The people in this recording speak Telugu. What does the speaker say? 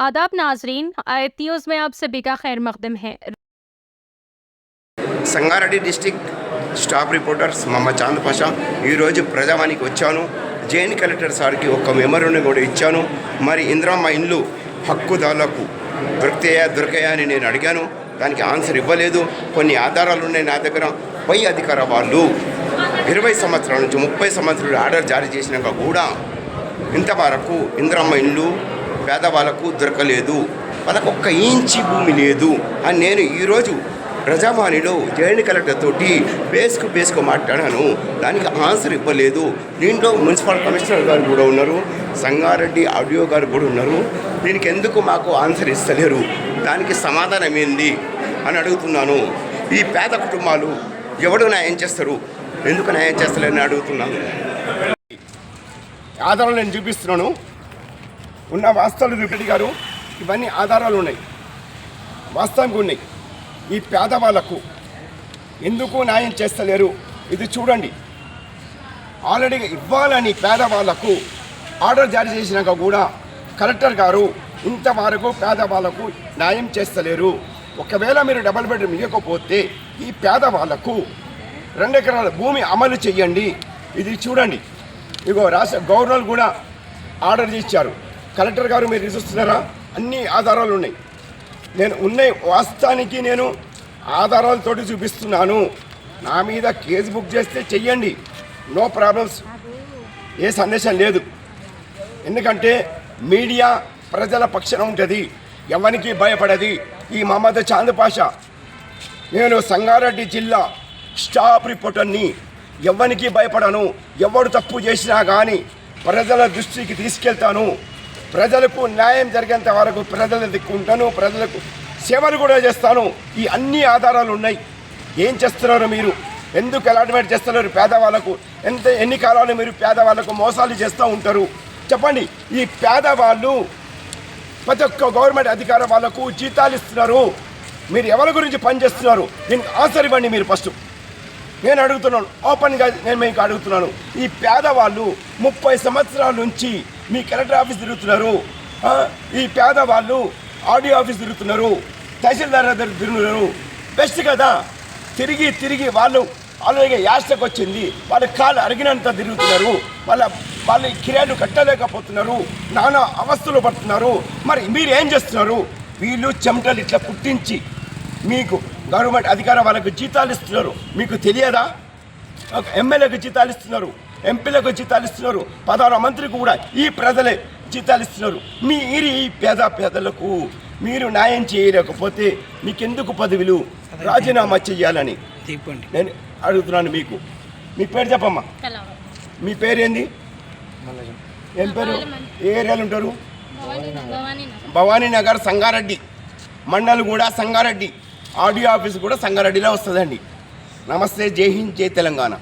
आदाब नाजरीन, आयत न्यूज़ में आप सभी का खैर मकदम है। Sangareddy district staff reporters Mohammed Chand Pasha ఈరోజు ప్రజావానికి వచ్చాను. జైన్ కలెక్టర్ సార్కి ఒక మెమరీని కూడా ఇచ్చాను. మరి ఇందిరమ్మ ఇండ్లు హక్కుదారులకు దొరికాయా అని నేను అడిగాను. దానికి ఆన్సర్ ఇవ్వలేదు. కొన్ని ఆధారాలు ఉన్నాయి నా దగ్గర. పై అధికార వాళ్ళు 20 సంవత్సరాల నుంచి 30 సంవత్సరాలు ఆర్డర్ జారీ చేసినాక కూడా ఇంతవరకు ఇందిరమ్మ ఇండ్లు పేదవాళ్ళకు దొరకలేదు. వాళ్ళకు ఒక్క ఇంచి భూమి లేదు అని నేను ఈరోజు ప్రజావాణిలో జైన్ కలెక్టర్ తోటి బేస్కు మాట్లాడాను. దానికి ఆన్సర్ ఇవ్వలేదు. దీంట్లో మున్సిపల్ కమిషనర్ గారు కూడా ఉన్నారు, సంగారెడ్డి ఆడియో గారు కూడా ఉన్నారు. దీనికి ఎందుకు మాకు ఆన్సర్ ఇస్తలేరు, దానికి సమాధానం ఏంది అని అడుగుతున్నాను. ఈ పేద కుటుంబాలు ఎవడు న్యాయం చేస్తారు, ఎందుకు న్యాయం చేస్తలేరని అడుగుతున్నాను. ఆధారాలు నేను చూపిస్తున్నాను. ఉన్న వాస్తవాలు చూపెట్టి గారు, ఇవన్నీ ఆధారాలు ఉన్నాయి, వాస్తవంగా ఉన్నాయి. ఈ పేదవాళ్ళకు ఎందుకు న్యాయం చేస్తలేరు ఇది చూడండి. ఆల్రెడీ ఇవ్వాలని పేదవాళ్లకు ఆర్డర్ జారీ చేసినాక కూడా కలెక్టర్ గారు ఇంతవరకు పేదవాళ్లకు న్యాయం చేస్తలేరు. ఒకవేళ మీరు డబుల్ బెడ్రూమ్ ఇవ్వకపోతే ఈ పేదవాళ్లకు 2 ఎకరాల భూమి అమలు చేయండి. ఇది చూడండి. ఇగో రాష్ట్ర గవర్నర్ కూడా ఆర్డర్ చేశారు. కలెక్టర్ గారు మీరు చూస్తున్నారా, అన్ని ఆధారాలు ఉన్నాయి. నేను ఉన్నాయి, వాస్తవానికి నేను ఆధారాలతోటి చూపిస్తున్నాను. నా మీద కేసు బుక్ చేస్తే చెయ్యండి, నో ప్రాబ్లమ్స్, ఏ సందేశం లేదు. ఎందుకంటే మీడియా ప్రజల పక్షాన ఉంటుంది, ఎవరికి భయపడది. ఈ మహమ్మద్ చాంద్ పాషా, నేను సంగారెడ్డి జిల్లా స్టాఫ్ రిపోర్టర్ని, ఎవరికి భయపడను. ఎవడు తప్పు చేసినా కానీ ప్రజల దృష్టికి తీసుకెళ్తాను. ప్రజలకు న్యాయం జరిగేంత వరకు ప్రజలను దిక్కుంటాను, ప్రజలకు సేవలు కూడా చేస్తాను. ఈ అన్ని ఆధారాలు ఉన్నాయి. ఏం చేస్తున్నారు మీరు, ఎందుకు అలాట్మెంట్ చేస్తున్నారు పేదవాళ్ళకు? ఎన్ని కాలాలు మీరు పేదవాళ్ళకు మోసాలు చేస్తూ ఉంటారు చెప్పండి. ఈ పేదవాళ్ళు ప్రతి ఒక్క గవర్నమెంట్ అధికార వాళ్ళకు జీతాలు ఇస్తున్నారు. మీరు ఎవరి గురించి పనిచేస్తున్నారు, దీనికి ఆన్సర్ ఇవ్వండి. మీరు ఫస్ట్ నేను అడుగుతున్నాను, ఓపెన్గా నేను మీకు అడుగుతున్నాను. ఈ పేదవాళ్ళు 30 సంవత్సరాల నుంచి మీ కలెక్టర్ ఆఫీస్ తిరుగుతున్నారు, ఈ పేదవాళ్ళు ఆడియో ఆఫీస్ తిరుగుతున్నారు, తహసీల్దార్ దగ్గర తిరుగుతున్నారు. బెస్ట్ కదా, తిరిగి వాళ్ళు ఆల్రెడీ యాస్టకు వచ్చింది, వాళ్ళ కాళ్ళు అరిగినంత తిరుగుతున్నారు. వాళ్ళ కిరాయిలు కట్టలేకపోతున్నారు, నానా అవస్థలు పడుతున్నారు. మరి మీరు ఏం చేస్తున్నారు? వీళ్ళు చెమటలు ఇట్లా పుట్టించి మీకు గవర్నమెంట్ అధికార వాళ్ళకు జీతాలు ఇస్తున్నారు. మీకు తెలియదా? ఎమ్మెల్యేకు జీతాలు ఇస్తున్నారు, ఎంపీలకు జీతాలు ఇస్తున్నారు, 16 మంత్రికి కూడా ఈ ప్రజలే జీతాలు ఇస్తున్నారు. మీరు ఈ పేదలకు మీరు న్యాయం చేయలేకపోతే మీకెందుకు పదవులు? రాజీనామా చెయ్యాలని నేను అడుగుతున్నాను. మీకు మీ పేరు చెప్పమ్మా. మీ పేరు ఏంది? ఏం పేరు? ఏ ఏరియాలు ఉంటారు? భవానీ నగర్, సంగారెడ్డి మండల్ కూడా సంగారెడ్డి, ఆడియో ఆఫీస్ కూడా సంగారెడ్డిలో వస్తుందండి. నమస్తే, జై హింద్, జై తెలంగాణ.